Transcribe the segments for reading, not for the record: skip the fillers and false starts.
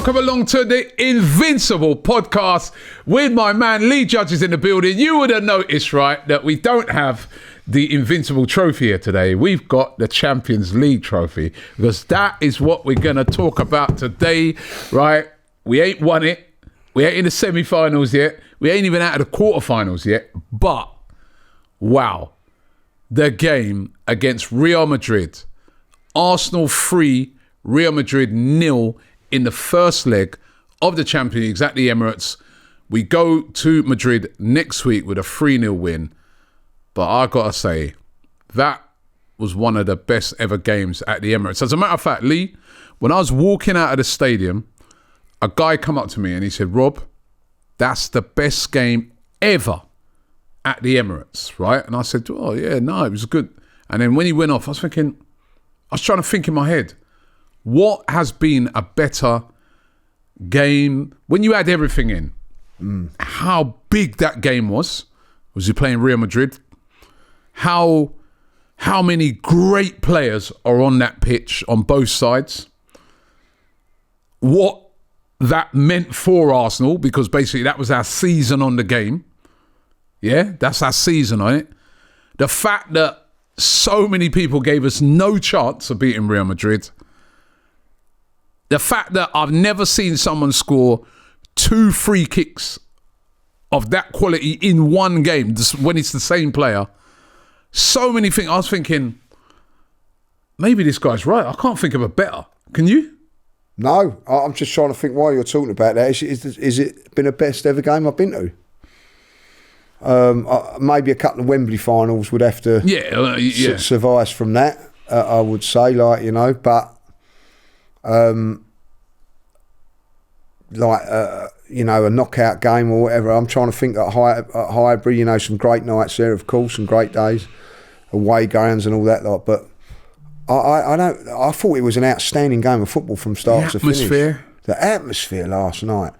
welcome along to the Invincible podcast with my man Lee Judges in the building. You would have noticed, right, that we don't have the Invincible trophy here today. We've got the Champions League trophy because that is what we're going to talk about today, right? We ain't won it. We ain't in the semi-finals yet. We ain't even out of the quarterfinals yet. But, wow, the game against Real Madrid. Arsenal 3, Real Madrid 0 in the first leg of the Champions League at the Emirates. We go to Madrid next week with a 3-0 win. But I got to say, that was one of the best ever games at the Emirates. As a matter of fact, Lee, when I was walking out of the stadium, a guy come up to me and he said, Rob, that's the best game ever at the Emirates, right? And I said, oh, yeah, no, it was good. And then when he went off, I was trying to think in my head, what has been a better game when you had everything in? How big that game was he playing Real Madrid? How many great players are on that pitch on both sides? What that meant for Arsenal, because basically that was our season on the game. Yeah, that's our season on it. The fact that so many people gave us no chance of beating Real Madrid. The fact that I've never seen someone score 2 free kicks of that quality in one game when it's the same player. So many things. I was thinking, maybe this guy's right. I can't think of a better. Can you? No, I'm just trying to think why you're talking about that. Is it been the best ever game I've been to? Maybe a couple of Wembley finals would have to suffice from that, I would say, but a knockout game or whatever. I'm trying to think at Highbury, some great nights there, of course, and great days, away grounds and all that lot. But I thought it was an outstanding game of football from start to finish. The atmosphere last night.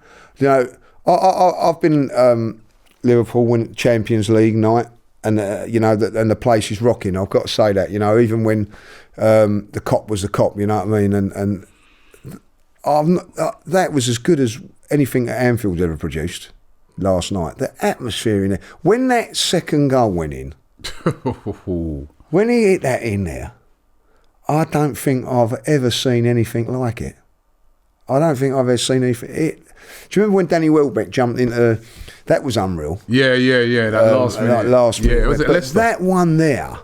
I've been Liverpool win Champions League night, and and the place is rocking. I've got to say that. Even when the cop was the cop, you know what I mean, and that was as good as anything that Anfield's ever produced last night. The atmosphere in there. When that second goal went in, when he hit that in there, I don't think I've ever seen anything like it. I don't think I've ever seen anything. Do you remember when Danny Welbeck jumped into... That was unreal. Yeah. That last minute. Last minute. Yeah, was it Leicester? That one there,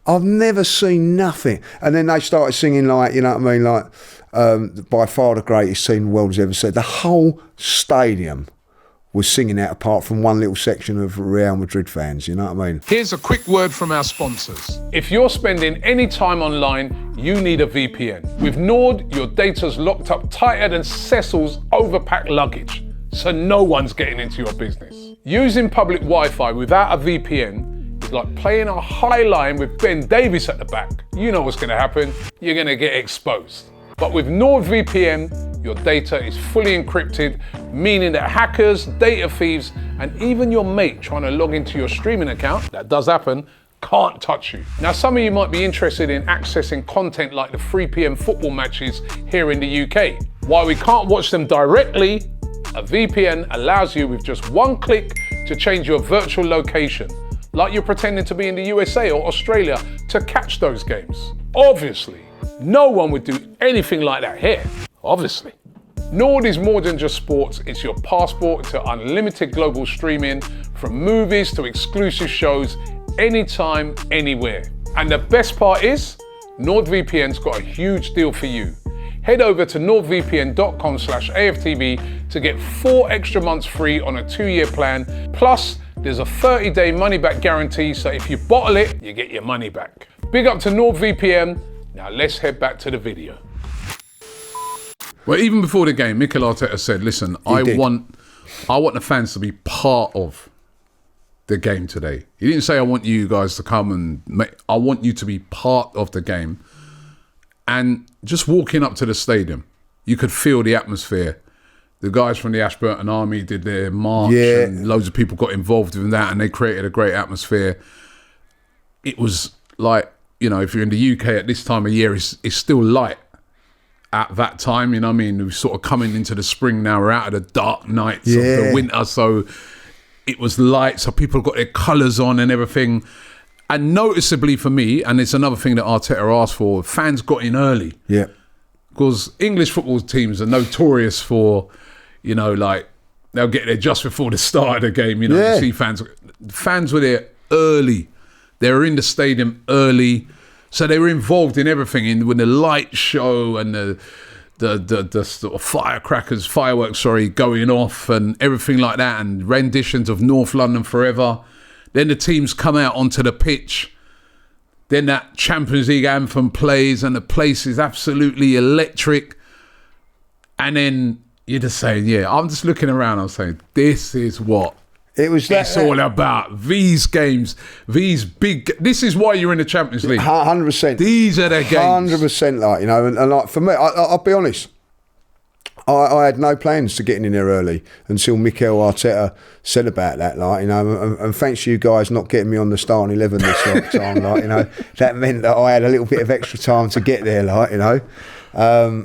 I've never seen nothing. And then they started singing by far the greatest team the world has ever seen. The whole stadium was singing that apart from one little section of Real Madrid fans, you know what I mean? Here's a quick word from our sponsors. If you're spending any time online, you need a VPN. With Nord, your data's locked up tighter than Cecil's overpacked luggage, so no one's getting into your business. Using public Wi-Fi without a VPN is like playing a high line with Ben Davies at the back. You know what's going to happen. You're going to get exposed. But with NordVPN, your data is fully encrypted, meaning that hackers, data thieves, and even your mate trying to log into your streaming account, that does happen, can't touch you. Now, some of you might be interested in accessing content like the 3 p.m. football matches here in the UK. While we can't watch them directly, a VPN allows you with just one click to change your virtual location, like you're pretending to be in the USA or Australia to catch those games. Obviously, no one would do anything like that here, obviously. Nord is more than just sports, it's your passport to unlimited global streaming, from movies to exclusive shows, anytime, anywhere. And the best part is, NordVPN's got a huge deal for you. Head over to nordvpn.com/AFTV to get 4 extra months free on a 2-year plan. Plus, there's a 30-day money-back guarantee, so if you bottle it, you get your money back. Big up to NordVPN. Now let's head back to the video. Well, even before the game, Mikel Arteta said, listen, I want the fans to be part of the game today. He didn't say, I want you guys to come and I want you to be part of the game. And just walking up to the stadium, you could feel the atmosphere. The guys from the Ashburton Army did their march and loads of people got involved in that and they created a great atmosphere. It was like, if you're in the UK at this time of year, it's still light. at that time. You know what I mean? We're sort of coming into the spring now. We're out of the dark nights of the winter, so it was light. So people got their colours on and everything. And noticeably for me, and it's another thing that Arteta asked for, fans got in early. Yeah. Because English football teams are notorious for, you know, like, they'll get there just before the start of the game. You know, you see fans were there early. They were in the stadium early. So they were involved in everything, with the light show and the sort of fireworks, going off and everything like that, and renditions of North London Forever. Then the teams come out onto the pitch. Then that Champions League anthem plays and the place is absolutely electric. And then you're just saying, I'm just looking around, I'm saying, this is what it's all about. These games, these big... This is why you're in the Champions League. 100%. These are the games. 100%, like, you know, and like for me, I'll be honest, I had no plans to getting in there early until Mikel Arteta said about that, like, you know, and thanks to you guys not getting me on the starting 11 this time, like, you know, that meant that I had a little bit of extra time to get there, like, you know.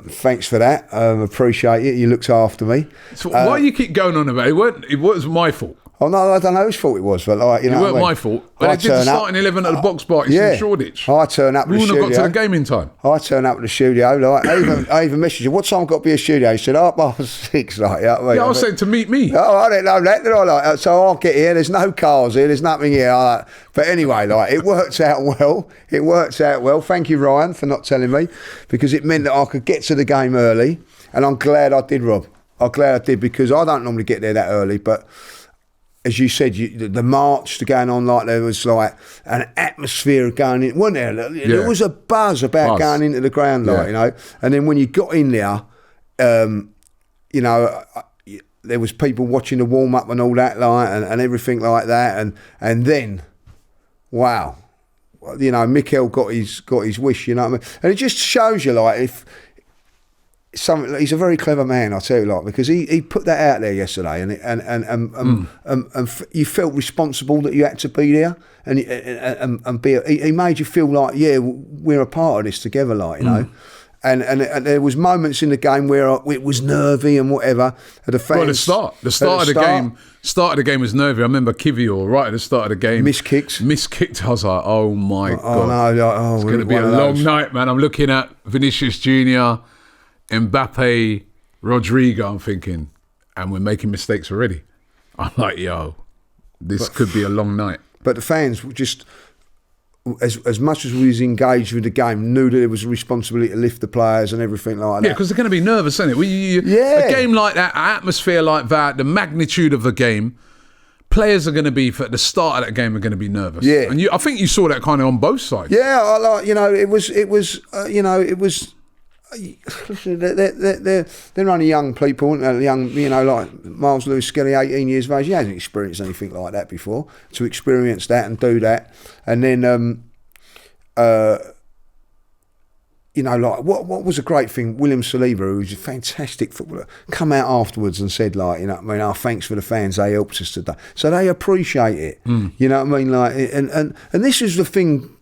Thanks for that. Appreciate it. You looked after me. So why you keep going on about it? It wasn't my fault. Oh no, I don't know whose fault it was, but like, you know, it weren't my fault. But I did the starting 11 at the box parties in Shoreditch. I turn up. We wouldn't have got to the game in time. I turn up to the studio. Like, I even messaged you. What time got to be a studio? He said, 6:30. Like, you know what I mean? I was saying to meet me. Oh, I didn't know that. Did I? Like, so I'll get here. There's no cars here. There's nothing here. Like, but anyway, like, it worked out well. It worked out well. Thank you, Ryan, for not telling me, because it meant that I could get to the game early, and I'm glad I did, Rob. I'm glad I did, because I don't normally get there that early, but. As you said, the march going on, like, there was like an atmosphere going in, wasn't there? There was a buzz about going into the ground, like, you know. And then when you got in there, you know, there was people watching the warm up and all that, like, and everything like that, and then, wow, you know, Mikel got his wish, you know what I mean? And it just shows you, like, if. He's a very clever man, I tell you, like, because he put that out there yesterday, and you felt responsible that you had to be there, and be. He made you feel like, we're a part of this together, like, you know. And there was moments in the game where it was nervy and whatever. The fans, the start of the game was nervy. I remember Kivior right at the start of the game miskicked. I was like, oh my god, it's going to be a long night, man. I'm looking at Vinicius Junior, Mbappe, Rodrigo, I'm thinking, and we're making mistakes already. I'm like, this could be a long night. But the fans were just, as much as we was engaged with the game, knew that it was a responsibility to lift the players and everything like that. Yeah, because they're going to be nervous, isn't it? A game like that, an atmosphere like that, the magnitude of the game, players are going to be, at the start of that game, are going to be nervous. Yeah. And I think you saw that kind of on both sides. Yeah, it was. They're only young people, young, you know, like Miles Lewis Skelly, 18 years of age. He hasn't experienced anything like that before. To experience that and do that, and then, you know, like what was a great thing. William Saliba, who was a fantastic footballer, come out afterwards and said, like, you know, what I mean, thanks for the fans. They helped us today, so they appreciate it. You know what I mean, like, and this is the thing.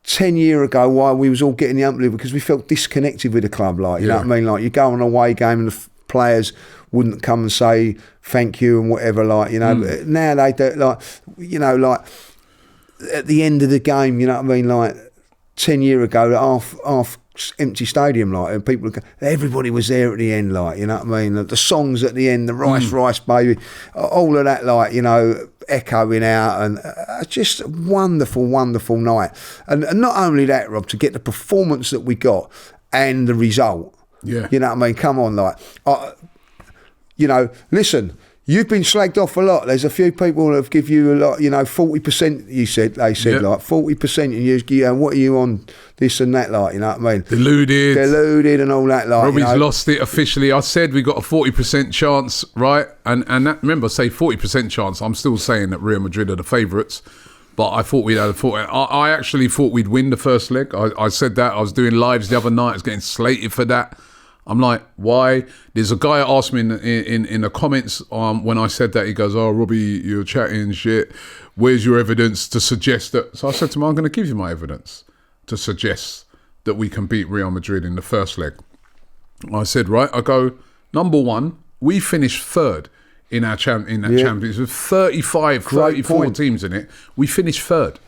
10 years ago, why we was all getting the unbelievable, because we felt disconnected with the club, like, you know what I mean, like, you go on an away game and the players wouldn't come and say thank you and whatever, like, you know. Now they do, like, you know, like, at the end of the game, you know what I mean, like, 10 years ago, half empty stadium, like, and people, everybody was there at the end, like, you know what I mean, the songs at the end, the Rice Baby, all of that, like, you know, echoing out, and just a wonderful night. And not only that, Rob, to get the performance that we got and the result, you know what I mean, come on, like, you know, listen, you've been slagged off a lot. There's a few people that have give you a lot, you know, 40%, they said, like, 40%, and you, what are you on, this and that, like, you know what I mean? Deluded and all that, like, Robbie's lost it officially. I said we got a 40% chance, right? And that, remember, say 40% chance, I'm still saying that Real Madrid are the favourites, but I thought we'd had I actually thought we'd win the first leg. I said that. I was doing lives the other night. I was getting slated for that. I'm like, why? There's a guy that asked me in the comments when I said that. He goes, "Oh, Robbie, you're chatting shit. Where's your evidence to suggest that?" So I said to him, "I'm going to give you my evidence to suggest that we can beat Real Madrid in the first leg." I said, right, I go, number one, we finished third in our Champions with 35, 34 teams in it. We finished third.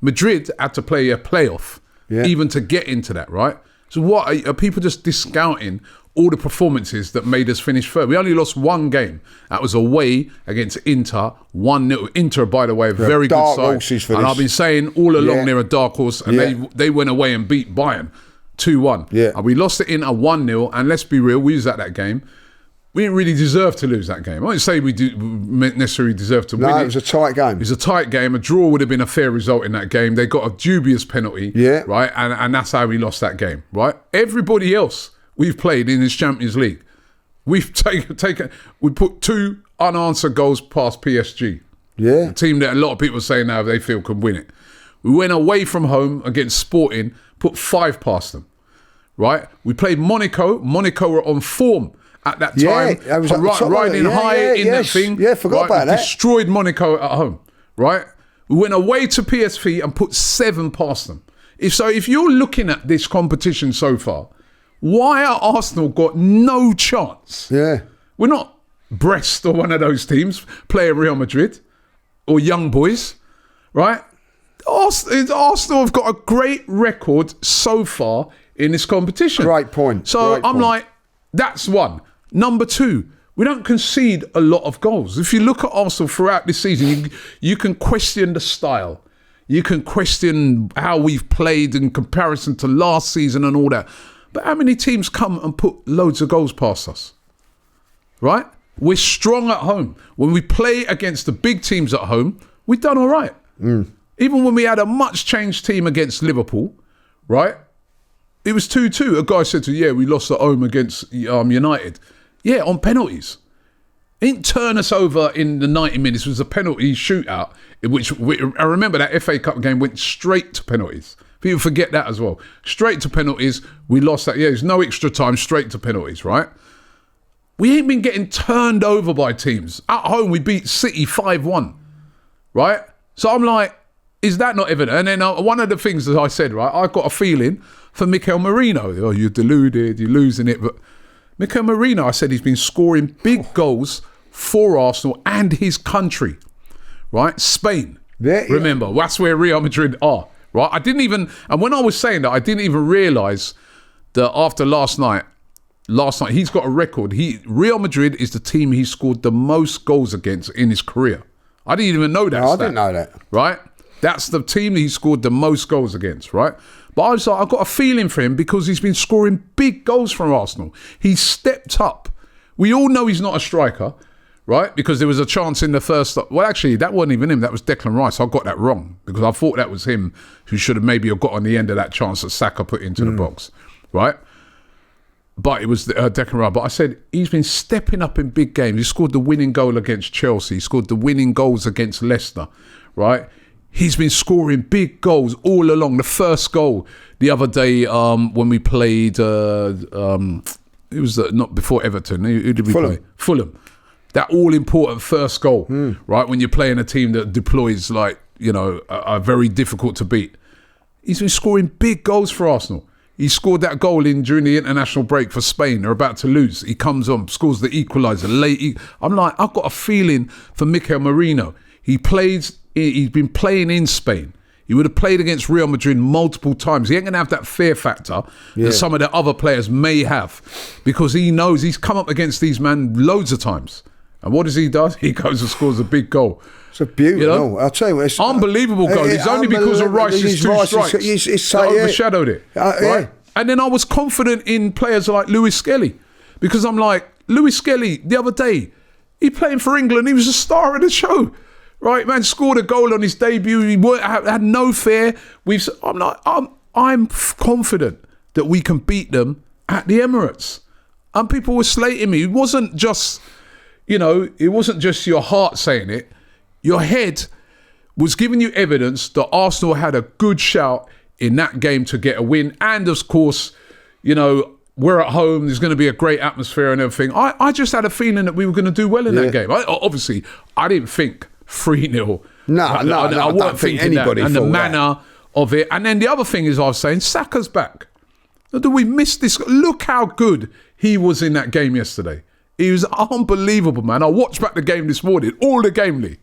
Madrid had to play a playoff even to get into that, right? So what are people just discounting all the performances that made us finish third? We only lost one game. That was away against Inter, 1-0. Inter, by the way, a very good side. And I've been saying all along they're a dark horse, and they went away and beat Bayern 2-1. Yeah. And we lost it in a 1-0, and let's be real, we was at that game. We didn't really deserve to lose that game. I won't say we necessarily deserve to win it. No, it was a tight game. It was a tight game. A draw would have been a fair result in that game. They got a dubious penalty, right? And that's how we lost that game, right? Everybody else we've played in this Champions League, we've we put 2 unanswered goals past PSG. Yeah. A team that a lot of people are saying now they feel can win it. We went away from home against Sporting, put 5 past them, right? We played Monaco. Monaco were on form at that time, riding high in that thing. Yeah, forgot about that. Destroyed Monaco at home, right? We went away to PSV and put 7 past them. If you're looking at this competition so far, why are Arsenal got no chance? Yeah. We're not Brest or one of those teams playing Real Madrid or Young Boys, right? Arsenal have got a great record so far in this competition. Great point. So I'm like, that's one. Number 2, we don't concede a lot of goals. If you look at Arsenal throughout this season, you can question the style. You can question how we've played in comparison to last season and all that. But how many teams come and put loads of goals past us? Right? We're strong at home. When we play against the big teams at home, we've done all right. Even when we had a much changed team against Liverpool, right? It was 2-2. A guy said we lost at home against United. Yeah, on penalties. He didn't turn us over in the 90 minutes. It was a penalty shootout, I remember that FA Cup game went straight to penalties. People forget that as well. Straight to penalties. We lost that. Yeah, there's no extra time, straight to penalties, right? We ain't been getting turned over by teams. At home, we beat City 5-1, right? So I'm like, is that not evident? And then one of the things that I said, right, I got a feeling for Mikel Merino. Oh, you're deluded, you're losing it. But Mikel Merino, I said he's been scoring big goals for Arsenal and his country, right? Spain. Remember, that's where Real Madrid are, right? And when I was saying that, I didn't even realise that after last night, he's got a record. Real Madrid is the team he scored the most goals against in his career. I didn't even know that. No, I didn't know that. Right? That's the team he scored the most goals against, right? But I was like, I've got a feeling for him because he's been scoring big goals for Arsenal. He's stepped up. We all know he's not a striker, right? Because there was a chance in the first... Well, actually, that wasn't even him. That was Declan Rice. I got that wrong because I thought that was him who should have maybe got on the end of that chance that Saka put into the box, right? But it was Declan Rice. But I said, he's been stepping up in big games. He scored the winning goal against Chelsea. He scored the winning goals against Leicester, right? He's been scoring big goals all along. The first goal the other day when we played, it was not before Everton. Who did we play? Fulham. That all-important first goal, right? When you're playing a team that deploys are very difficult to beat. He's been scoring big goals for Arsenal. He scored that goal during the international break for Spain. They're about to lose. He comes on, scores the equaliser late. I'm like, I've got a feeling for Mikel Merino. He's been playing in Spain. He would have played against Real Madrid multiple times. He ain't going to have that fear factor that some of the other players may have because he knows he's come up against these men loads of times. And what does he do? He goes and scores a big goal. It's a beautiful goal. I'll tell you what. It's unbelievable goal. It's only because of Rice's 2 strikes that overshadowed it. Right? And then I was confident in players like Lewis Skelly because I'm like, Lewis Skelly, the other day, he playing for England. He was a star of the show. Right, man, scored a goal on his debut. He had no fear. I'm confident that we can beat them at the Emirates. And people were slating me. It wasn't just, your heart saying it. Your head was giving you evidence that Arsenal had a good shout in that game to get a win. And of course, we're at home. There's going to be a great atmosphere and everything. I just had a feeling that we were going to do well in that game. Obviously, I didn't think 3-0. No, I don't think anybody that. And the manner of it. And then the other thing is I was saying, Saka's back. Do we miss this? Look how good he was in that game yesterday. He was unbelievable, man. I watched back the game this morning, all the game, Lee.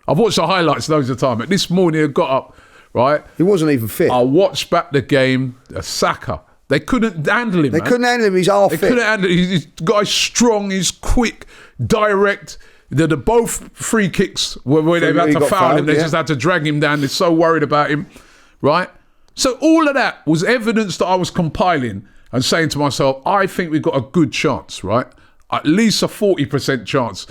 I've watched the highlights loads of time. But this morning I got up, right? He wasn't even fit. I watched back the game, Saka. They couldn't handle him, They couldn't handle him. He's half fit. They couldn't handle him. He's guy's strong, he's quick, direct. The both free kicks where they had to foul him. They just had to drag him down. They're so worried about him, right? So all of that was evidence that I was compiling and saying to myself, I think we've got a good chance, right? At least a 40% chance.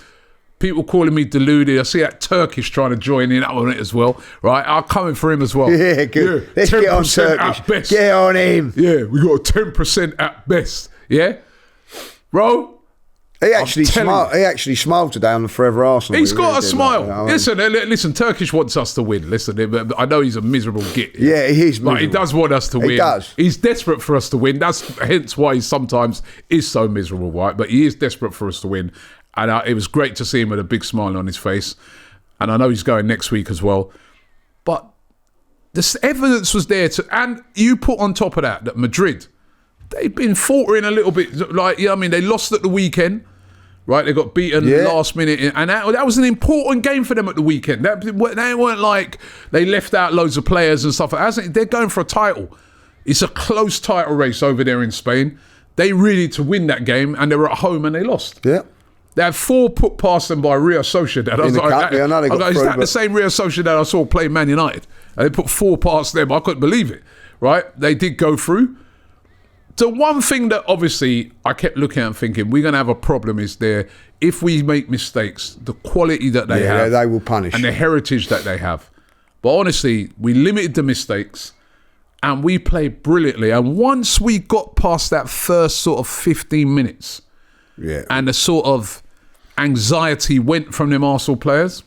People calling me deluded. I see that Turkish trying to join in on it as well, right? I'm coming for him as well. Yeah, good. Yeah, Let's get on Turkish. At best. Get on him. Yeah, we got a 10% at best. Yeah, bro. He actually smiled today on the Forever Arsenal. He's got a smile. Listen, Turkish wants us to win. Listen, I know he's a miserable git. Yeah, he is miserable. But he does want us to win. He does. He's desperate for us to win. That's hence why he sometimes is so miserable, right? But he is desperate for us to win. And it was great to see him with a big smile on his face. And I know he's going next week as well. But the evidence was there. And you put on top of that Madrid, they've been faltering a little bit. Like, you know what I mean? They lost at the weekend, right? They got beaten last minute. And that was an important game for them at the weekend. They weren't like they left out loads of players and stuff. They're going for a title. It's a close title race over there in Spain. They really to win that game, and they were at home and they lost. Yeah. They had 4 put past them by Real Sociedad. Is that the same Real Sociedad I saw play Man United? And they put 4 past them. I couldn't believe it, right? They did go through. So one thing that obviously I kept looking at and thinking, we're going to have a problem is there, if we make mistakes, the quality that they have. They will punish. And the heritage that they have. But honestly, we limited the mistakes and we played brilliantly. And once we got past that first sort of 15 minutes and the sort of anxiety went from them Arsenal players,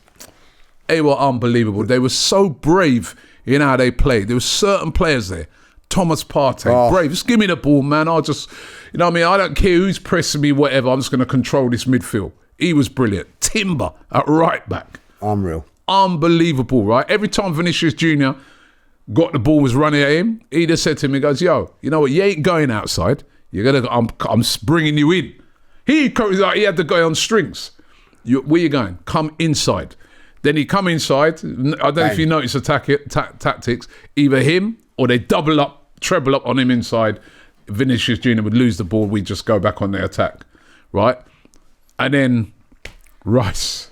they were unbelievable. They were so brave in how they played. There were certain players there. Thomas Partey, brave. Just give me the ball, man. I'll just, you know what I mean? I don't care who's pressing me, whatever. I'm just going to control this midfield. He was brilliant. Timber at right back. Unreal. Unbelievable, right? Every time Vinicius Jr. got the ball, was running at him, he just said to him, he goes, yo, you know what? You ain't going outside. You're going to, I'm bringing you in. He had to go on strings. Where you going? Come inside. Then he come inside. I don't know if you notice the tactics. Either him or they double up, treble up on him inside. Vinicius Jr. would lose the ball. We'd just go back on the attack. Right? And then Rice.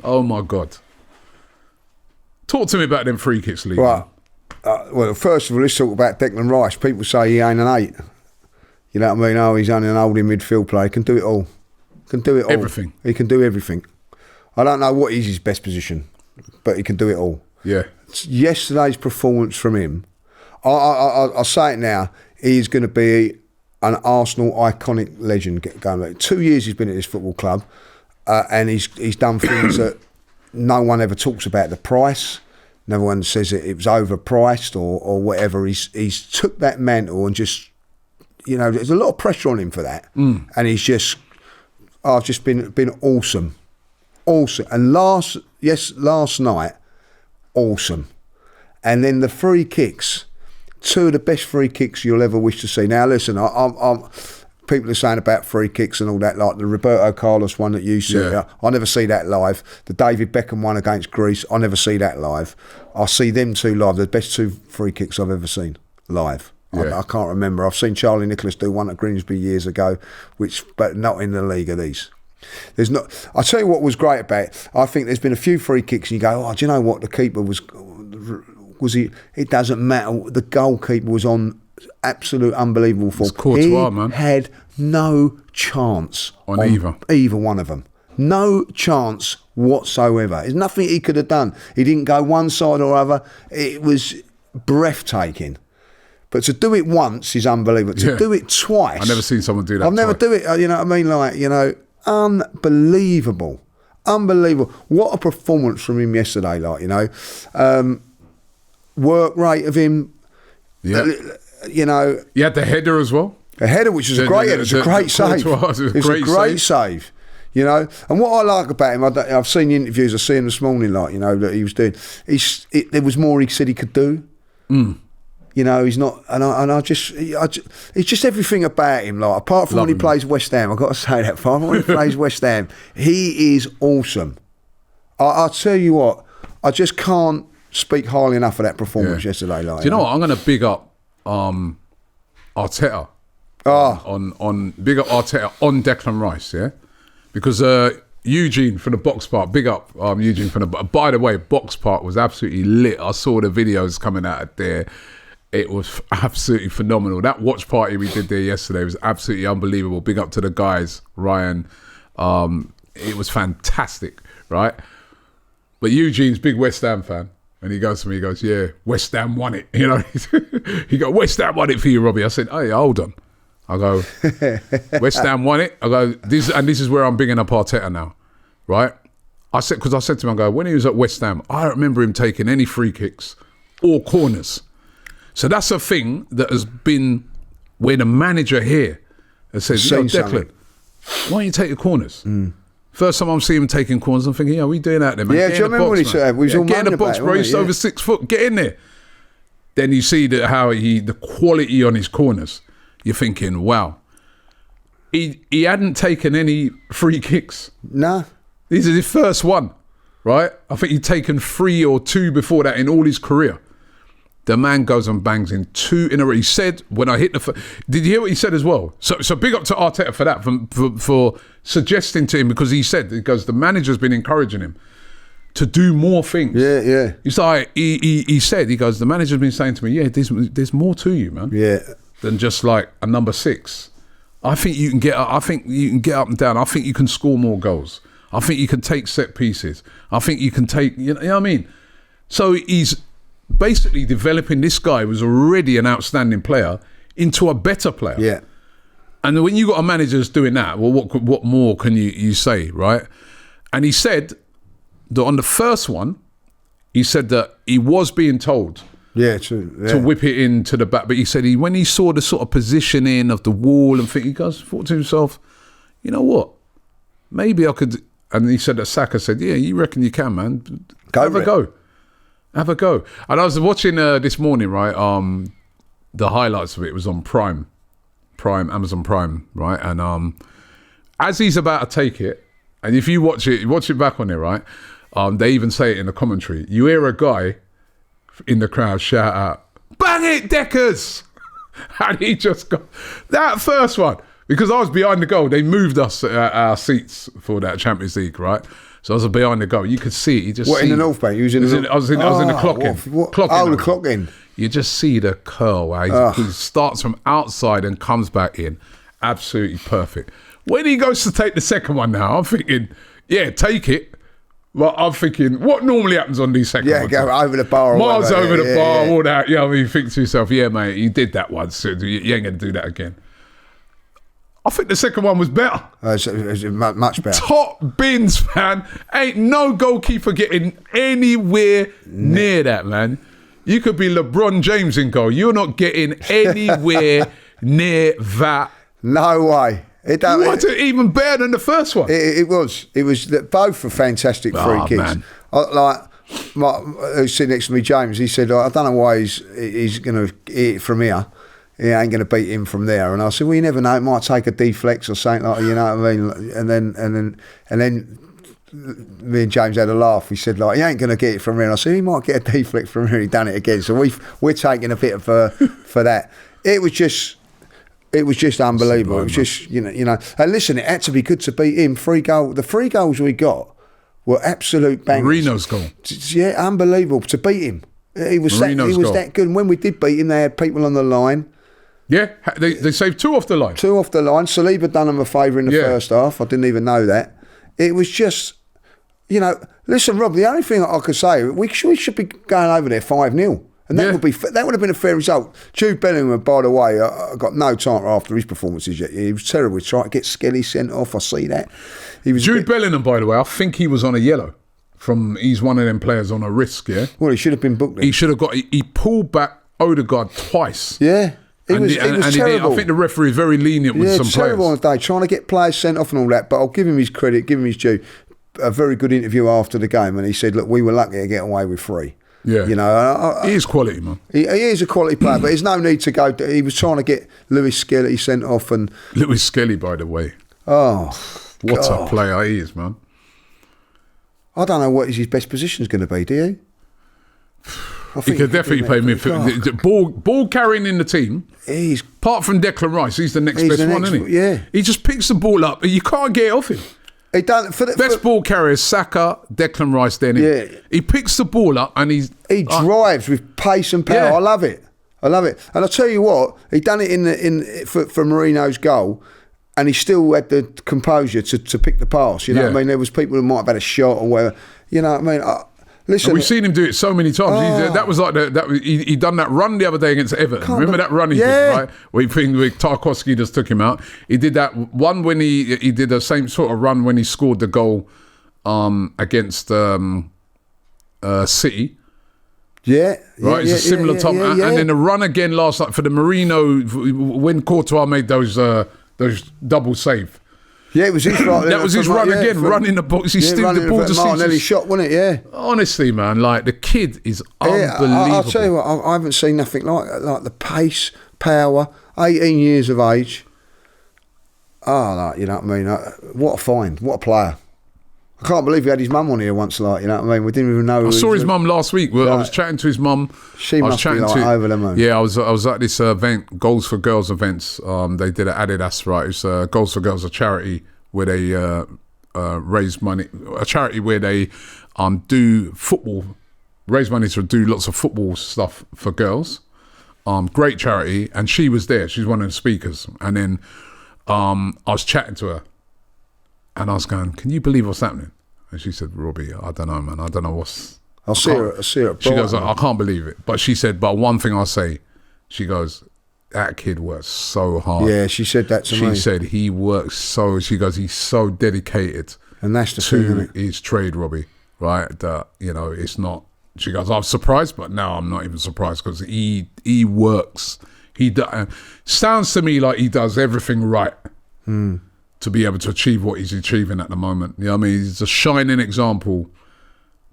Oh, my God. Talk to me about them free kicks, Lee. Right. Well, first of all, let's talk about Declan Rice. People say he ain't an 8. You know what I mean? Oh, he's only an holding midfield player. He can do it all. Everything. He can do everything. I don't know what is his best position, but he can do it all. Yeah. Yesterday's performance from him, I'll say it now, he's going to be an Arsenal iconic legend going back. 2 years he's been at this football club, and he's done things that no one ever talks about. The price, no one says it was overpriced or whatever. He's took that mantle and just, you know, there's a lot of pressure on him for that, and he's just been awesome. And last night, awesome. And then the free kicks, 2 of the best free kicks you'll ever wish to see. Now listen, I'm people are saying about free kicks and all that, like the Roberto Carlos one that you see. I never see that live. The David Beckham one against Greece, I never see that live. I see them 2 live. The best 2 free kicks I've ever seen live. I can't remember. I've seen Charlie Nicholas do one at Grimsby years ago, but not in the league of these. There's not. I'll tell you what was great about it. I think there's been a few free kicks and you go, oh, do you know what? The keeper was he? It doesn't matter. The goalkeeper was on absolute unbelievable form. Courtois, man. Had no chance on either one of them. No chance whatsoever. There's nothing he could have done. He didn't go one side or other. It was breathtaking. But to do it once is unbelievable. To do it twice, I've never seen someone do that. I've never do it. You know what I mean? Like, you know. Unbelievable. What a performance from him yesterday, like, you know. Work rate of him, you know. He had the header as well. A header, which is a great header. It's a great save. It's a great save, you know. And what I like about him, I've seen the interviews, I see him this morning, like, you know, that he was doing. There was more he said he could do. You know, he's not, it's just everything about him. Like, apart from when he plays West Ham, I've got to say that. Apart from when he plays West Ham, he is awesome. I'll tell you what, I just can't speak highly enough of that performance yesterday. Like, do you know what? I'm going to big up Arteta. On big up Arteta on Declan Rice, yeah, because Eugene from the Box Park, big up Eugene from the. By the way, Box Park was absolutely lit. I saw the videos coming out of there. It was absolutely phenomenal. That watch party we did there yesterday was absolutely unbelievable. Big up to the guys, Ryan. It was fantastic, right? But Eugene's big West Ham fan. And he goes to me, he goes, yeah, West Ham won it. You know, he goes, West Ham won it for you, Robbie. I said, hey, hold on. I go, West Ham won it. I go, this is where I'm bigging up Arteta now, right? I said to him, I go, when he was at West Ham, I don't remember him taking any free kicks or corners. So that's a thing that has been where the manager here has said, Declan, why don't you take the corners? First time I'm seeing him taking corners, I'm thinking, yeah, we doing that then, man. Yeah, do you remember when he said, we was all get in the box, bro, he's over 6 foot, get in there. Then you see the quality on his corners. You're thinking, wow. He hadn't taken any free kicks. Nah. This is his first one, right? I think he'd taken 3 or 2 before that in all his career. The man goes and bangs in 2 in a row. He said, when I hit did you hear what he said as well? So big up to Arteta for that, for suggesting to him, because he goes, the manager's been encouraging him to do more things. Yeah, yeah. He's like, he said, he goes, the manager's been saying to me, yeah, there's more to you, man. Yeah. Than just like a number 6. I think you can get up and down. I think you can score more goals. I think you can take set pieces. I think you can take, you know what I mean? So he's basically developing this guy who was already an outstanding player into a better player. Yeah. And when you got a manager that's doing that, well, what more can you say, right? And he said that on the first one, he said that he was being told to whip it into the back. But he said when he saw the sort of positioning of the wall and he thought to himself, you know what? Maybe I could. And he said that Saka said, yeah, you reckon you can, man? Have a go. Have a go. And I was watching this morning, right? The highlights of it was on Amazon Prime, right? And as he's about to take it, and if you watch it back on there, right? They even say it in the commentary. You hear a guy in the crowd shout out, "Bang it, Deccers!" And he just got that first one, because I was behind the goal. They moved us our seats for that Champions League, right? So I was behind the goal. You could see it. You just in the North Bank? I was in the clock in. The clock in. You just see the curl where he starts from outside and comes back in. Absolutely perfect. When he goes to take the second one now, I'm thinking, yeah, take it. Well, I'm thinking, what normally happens on these second ones? Yeah, go over the bar. Miles over the bar, all that. Yeah, I mean, you think to yourself, yeah, mate, you did that once, so you ain't going to do that again. I think the second one was better. It's much better. Top bins, man. Ain't no goalkeeper getting anywhere near that, man. You could be LeBron James in goal. You're not getting anywhere near that. No way. It was even better than the first one. It was both were fantastic free kicks. Who's sitting next to me, James, he said, I don't know why he's going to hit it from here. He ain't going to beat him from there. And I said, well, you never know. It might take a deflex or something like that, you know what I mean? And then me and James had a laugh. He said, like, he ain't going to get it from here. And I said, he might get a deflex from here. He done it again. So we're taking a bit for that. It was just unbelievable. It was just, you know. And listen, it had to be good to beat him. The 3 goals we got were absolute bangers. Marino's goal. Yeah, unbelievable to beat him. He was that good. And when we did beat him, they had people on the line. Yeah, they saved 2 off the line. 2 off the line. Saliba done them a favour in the first half. I didn't even know that. It was just, you know. Listen, Rob. The only thing I could say, we should be going over there 5-0. And that would have been a fair result. Jude Bellingham, by the way, I got no time after his performances yet. He was terrible. He tried to get Skelly sent off. I see that. Jude Bellingham, by the way, I think he was on a yellow. He's one of them players on a risk, yeah? Well, he should have been booked then. He should have he pulled back Odegaard twice. Yeah. It was terrible. I think the referee is very lenient with some players. Yeah, terrible on the day, trying to get players sent off and all that. But I'll give him his credit, give him his due. A very good interview after the game, and he said, look, we were lucky to get away with 3. Yeah. You know, he is quality, man. he is a quality player, but there's no need to go. He was trying to get Lewis Skelly sent off, and Lewis Skelly, by the way. Oh, what God. a player he is, man. I don't know what his best position is going to be. Do you? He could definitely play midfield. Ball carrying in the team. He's apart from Declan Rice, he's the next best one, isn't he? Yeah. He just picks the ball up, and you can't get it off him. He done for the best ball carriers, Saka, Declan Rice. Then he picks the ball up and he drives with pace and power. Yeah. I love it. And I'll tell you what, he done it for Mourinho's goal, and he still had the composure to pick the pass. You know what I mean? There was people who might have had a shot or whatever. You know what I mean? Listen, and we've seen him do it so many times. That was like he done that run the other day against Everton. Remember that run he did, right? Where Tarkowski just took him out. He did that one when he did the same sort of run when he scored the goal against City. Right, it's a similar time. And then the run again last night for the Marino when Courtois made those double save. Yeah, it was his right. That was his run again, running the box. He steamed the ball to Martinelli shot, wasn't it? Yeah. Honestly, man, like the kid is unbelievable. I'll tell you what, I haven't seen nothing like the pace, power. 18 years of age. You know what I mean? What a find! What a player! I can't believe he had his mum on here once. You know what I mean? We didn't even know. I saw his mum last week. I was chatting to his mum. She must be over the moon. Yeah, I was at this event, Goals for Girls events. They did it at Adidas, right? It's Goals for Girls, a charity where they raise money. A charity where they do football, raise money to do lots of football stuff for girls. Great charity, and she was there. She's one of the speakers, and then I was chatting to her. And I was going, can you believe what's happening? And she said, Robbie, I don't know, man. I don't know what's... I'll see her. She goes, I can't believe it. But she said, but one thing I'll say, she goes, that kid works so hard. Yeah, she said that to me. She said he works so... She goes, he's so dedicated and that's the thing, his trade, Robbie, right? That, you know, it's not... She goes, I'm surprised, but now I'm not even surprised because he works. Sounds to me like he does everything right. To be able to achieve what he's achieving at the moment. You know what I mean? He's a shining example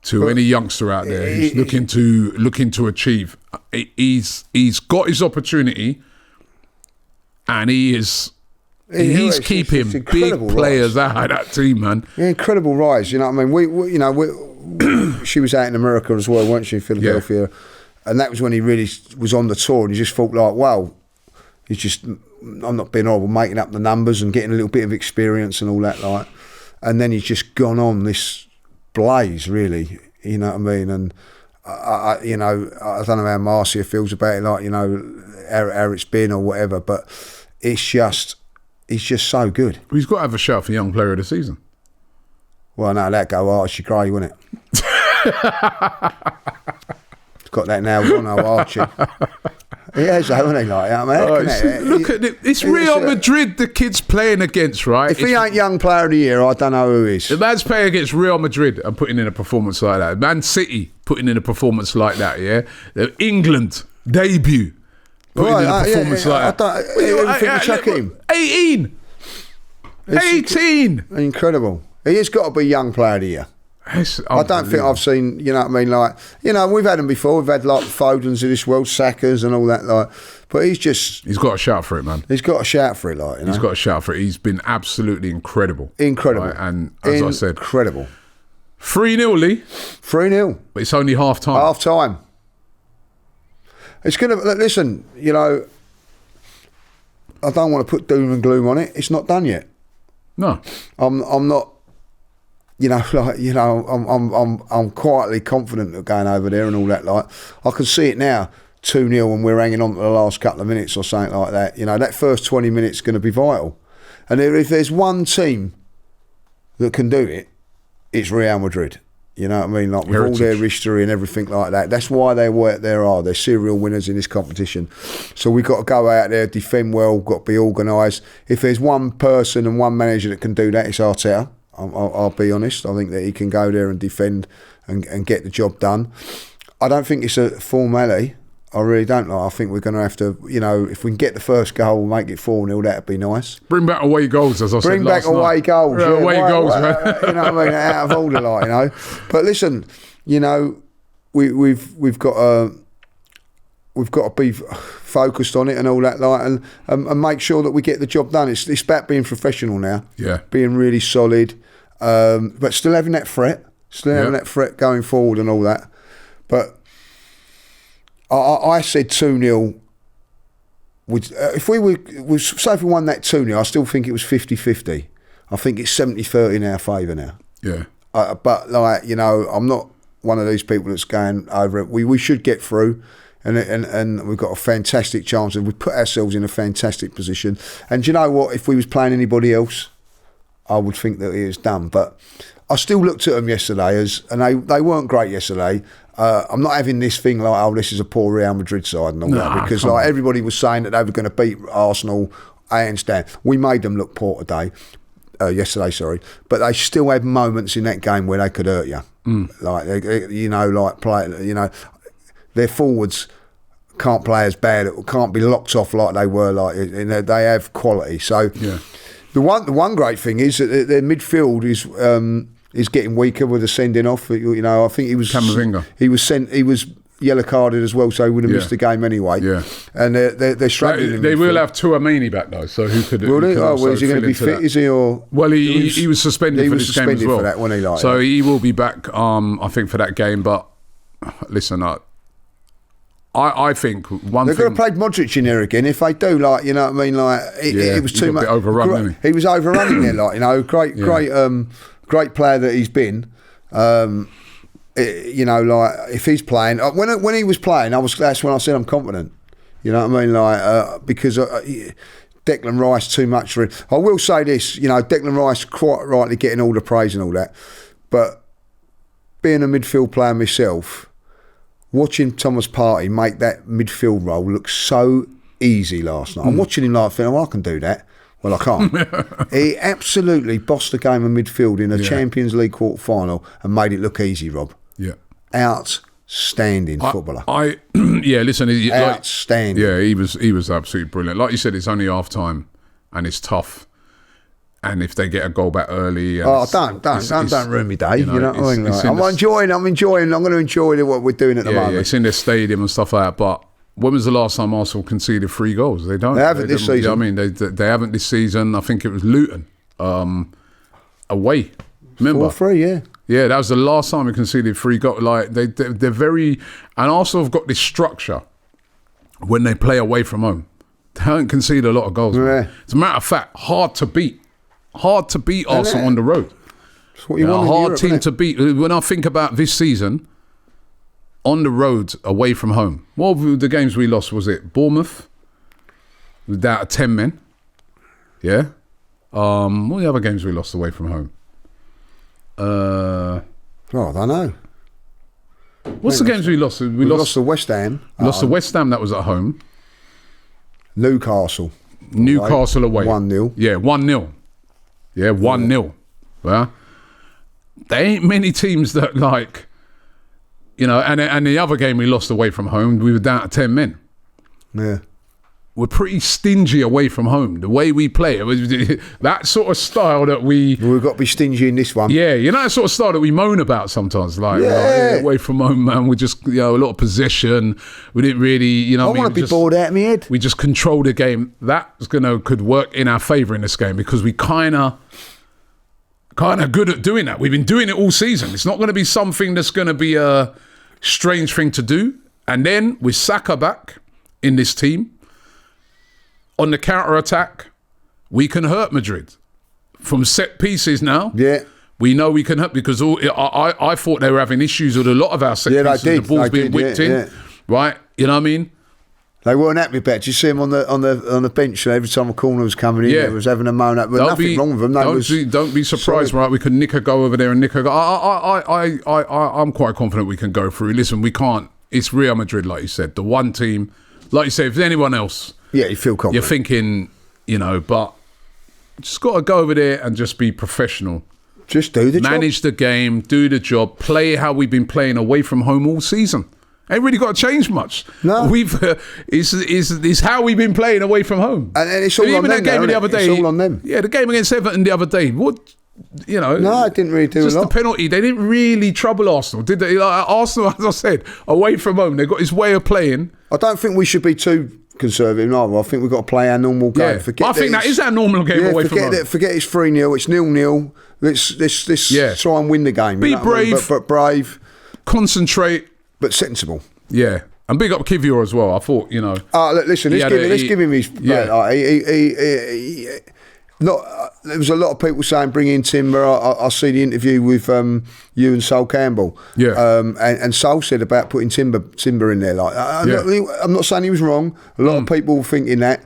to any youngster out there who's looking to achieve. He's got his opportunity and he's keeping big players out of that team, man. Yeah, incredible rise. You know what I mean? She was out in America as well, weren't she, in Philadelphia? Yeah. And that was when he really was on the tour and he just thought like, wow, he's just... I'm not being horrible, making up the numbers and getting a little bit of experience and all that, like. And then he's just gone on this blaze, really. You know what I mean? And I don't know how Marcia feels about it, like, you know, how it's been or whatever. But he's just so good. He's got to have a shout for Young Player of the Season. Well, no, that go Archie Gray, wouldn't it? He's got that now, Archie. He has, hasn't he? Like, I mean, look at it. It's Real Madrid the kid's playing against, right? If he ain't Young Player of the Year, I don't know who is. The man's playing against Real Madrid and putting in a performance like that. Man City putting in a performance like that, yeah? The England debut putting in a performance like that. Chuck him. 18! 18! Incredible. He has got to be Young Player of the Year. I don't think I've seen, you know what I mean, like, you know, we've had them before. We've had like Fodens of this world, Sackers and all that, like, but he's got a shout for it, man. He's got a shout for it, like, you know? He's got a shout for it. He's been absolutely incredible. Incredible. Right? And as I said, incredible. 3-0, Lee. 3-0. But it's only half time. Half time. It's going to, listen, you know, I don't want to put doom and gloom on it. It's not done yet. No. I'm not. You know, like, you know, I'm quietly confident of going over there and all that. Like, I can see it now, 2-0, and we're hanging on to the last couple of minutes or something like that. You know, that first 20 minutes is going to be vital. And if there's one team that can do it, it's Real Madrid. You know what I mean? Like, with all their history and everything like that. That's why they're serial winners in this competition. So we've got to go out there, defend well, got to be organised. If there's one person and one manager that can do that, it's Arteta. I'll be honest. I think that he can go there and defend and get the job done. I don't think it's a formality. I really don't. I think we're going to have to, you know, if we can get the first goal, make it 4-0, that'd be nice. Bring back away goals, as I said last night. Bring back away goals. Away goals, man. You know what I mean? Out of order, like, you know. But listen, you know, we've got to be focused on it and all that, like, and make sure that we get the job done. It's about being professional now. Yeah. Being really solid, but still having that threat, going forward and all that. But I said 2-0. If we won that 2-0, I still think it was 50-50. I think it's 70-30 in our favour now. Yeah. But like, you know, I'm not one of these people that's going over it. We should get through, and we've got a fantastic chance, and we put ourselves in a fantastic position. And do you know what? If we was playing anybody else, I would think that it was done. But I still looked at them yesterday and they weren't great yesterday. I'm not having this thing like, oh, this is a poor Real Madrid side and all that, because like everybody was saying that they were going to beat Arsenal. I understand. We made them look poor yesterday, sorry, but they still had moments in that game where they could hurt you. Like, you know, like play, you know, their forwards can't play as bad, can't be locked off like they were. Like, you know, they have quality. So the one great thing is that their midfield is getting weaker with the sending off. You know, I think he was Camavinga. He was yellow carded as well, so he would have missed the game anyway. Yeah, and they're struggling. They will have Tuamini back though, so who could? Will they? Oh, well, is he going to be fit? Is he or? Well, he was suspended for this game as well. For that, wasn't he? Like, so he will be back. I think for that game. But listen, I think one they're going to play Modric in there again. If they do, like, you know what I mean, like it was too much overrun. He was overrunning there, like, you know, great player that he's been. You know, like, if he's playing, when he was playing, that's when I said I'm confident. You know what I mean, like, because Declan Rice too much for him. I will say this, you know, Declan Rice quite rightly getting all the praise and all that, but being a midfield player myself, watching Thomas Partey make that midfield role look so easy last night. I'm watching him like, thinking, well, I can do that. Well, I can't. He absolutely bossed the game of midfield in a Champions League quarter-final and made it look easy, Rob. Yeah. Outstanding footballer. Listen. Outstanding. Yeah, he was absolutely brilliant. Like you said, it's only half-time and it's tough. And if they get a goal back early... don't ruin me day. You know what I mean? Like, I'm going to enjoy what we're doing at the moment. Yeah, it's in their stadium and stuff like that, but... When was the last time Arsenal conceded 3 goals? They don't. They haven't this season. I mean, they haven't this season. I think it was Luton away. Remember? 4-3, yeah. Yeah, that was the last time we conceded 3 goals. Like they're very, and Arsenal have got this structure when they play away from home. They don't concede a lot of goals. Yeah. As a matter of fact, hard to beat Arsenal on the road. That's what you want. Hard Europe, team to beat. When I think about this season. On the road, away from home. What were the games we lost? Was it Bournemouth? Without 10 men. Yeah. What were the other games we lost away from home? I don't know. What's the games we lost? We lost to West Ham. Lost to West Ham, that was at home. Newcastle away. 1-0. Yeah, 1-0. Yeah, 1-0. Well, there ain't many teams that like... You know, and the other game we lost away from home, we were down to 10 men. Yeah. We're pretty stingy away from home. The way we play, it was that sort of style that we've got to be stingy in this one. Yeah, you know, that sort of style that we moan about sometimes. Like, away from home, man, we just, you know, a lot of possession. We didn't really, you know, I want to be bored out of my head. We just control the game. That's could work in our favour in this game because we kind of good at doing that. We've been doing it all season. It's not going to be something that's going to be a strange thing to do. And then with Saka back in this team, on the counter-attack, we can hurt Madrid. From set pieces now, we know we can hurt because I thought they were having issues with a lot of our set pieces. The ball's being whipped in, right? You know what I mean? They weren't happy about it. Did you see them on the bench every time a corner was coming in? They was having a moan at, but nothing wrong with them. Don't be surprised, right? We can nick a go over there and nick a go. I'm quite confident we can go through. Listen, we can't. It's Real Madrid, like you said, the one team. Like you said, if there's anyone else, you feel confident. You're thinking, you know, but just got to go over there and just be professional. Just do the job. Manage the game, do the job, play how we've been playing away from home all season. Ain't really got to change much. No, it's how we've been playing away from home. And it's all on them. That game the other day, it's all on them. Yeah, the game against Everton the other day. What You know, No, it didn't really do a just lot. the penalty. They didn't really trouble Arsenal, did they? Like, Arsenal, as I said, away from home, they've got his way of playing. I don't think we should be too conservative either. I think we've got to play our normal game. Yeah, I think that is our normal game away from home. Forget it's 3-0, it's 0-0. Let's try and win the game. Be you know what I mean? brave. But brave. Concentrate. But sensible. Yeah. And big up Kivior as well. I thought, you know. Look, listen, let's give him his... There was a lot of people saying bring in Timber. I see the interview with you and Sol Campbell. Yeah. And Sol said about putting Timber in there. Like, I'm not saying he was wrong. A lot of people thinking that,